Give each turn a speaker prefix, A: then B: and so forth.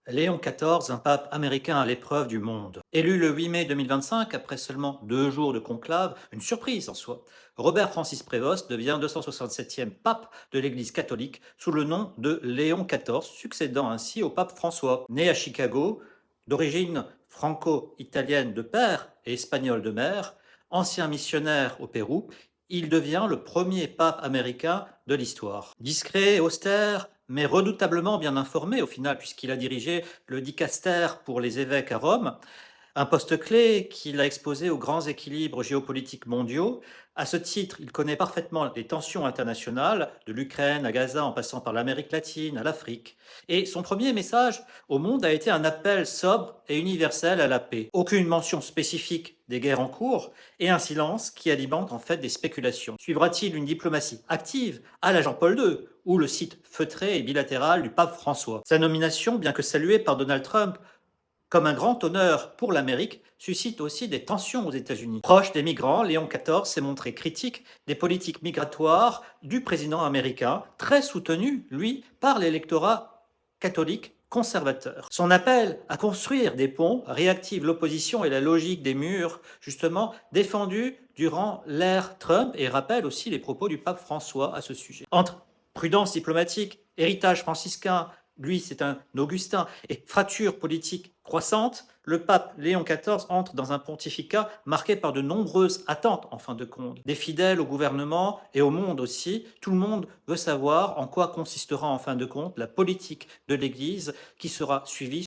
A: Léon XIV, un pape américain à l'épreuve du monde. Élu le 8 mai 2025, après seulement 2 jours de conclave, une surprise en soi, Robert Francis Prévost devient 267e pape de l'Église catholique sous le nom de Léon XIV, succédant ainsi au pape François. Né à Chicago, d'origine franco-italienne de père et espagnole de mère, ancien missionnaire au Pérou, il devient le premier pape américain de l'histoire. Discret, austère, mais redoutablement bien informé au final, puisqu'il a dirigé le dicaster pour les évêques à Rome, un poste clé qu'il a exposé aux grands équilibres géopolitiques mondiaux. À ce titre, il connaît parfaitement les tensions internationales, de l'Ukraine à Gaza en passant par l'Amérique latine à l'Afrique. Et son premier message au monde a été un appel sobre et universel à la paix. Aucune mention spécifique des guerres en cours et un silence qui alimente en fait des spéculations. Suivra-t-il une diplomatie active à la Jean-Paul II ou le site feutré et bilatéral du pape François? Sa nomination, bien que saluée par Donald Trump comme un grand honneur pour l'Amérique, suscite aussi des tensions aux États-Unis. Proche des migrants, Léon XIV s'est montré critique des politiques migratoires du président américain, très soutenu, lui, par l'électorat catholique conservateur. Son appel à construire des ponts réactive l'opposition et la logique des murs, justement défendus durant l'ère Trump, et rappelle aussi les propos du pape François à ce sujet. Entre prudence diplomatique, héritage franciscain, lui c'est un Augustin, et fracture politique croissante, le pape Léon XIV entre dans un pontificat marqué par de nombreuses attentes en fin de compte. Des fidèles au gouvernement et au monde aussi, tout le monde veut savoir en quoi consistera en fin de compte la politique de l'Église qui sera suivie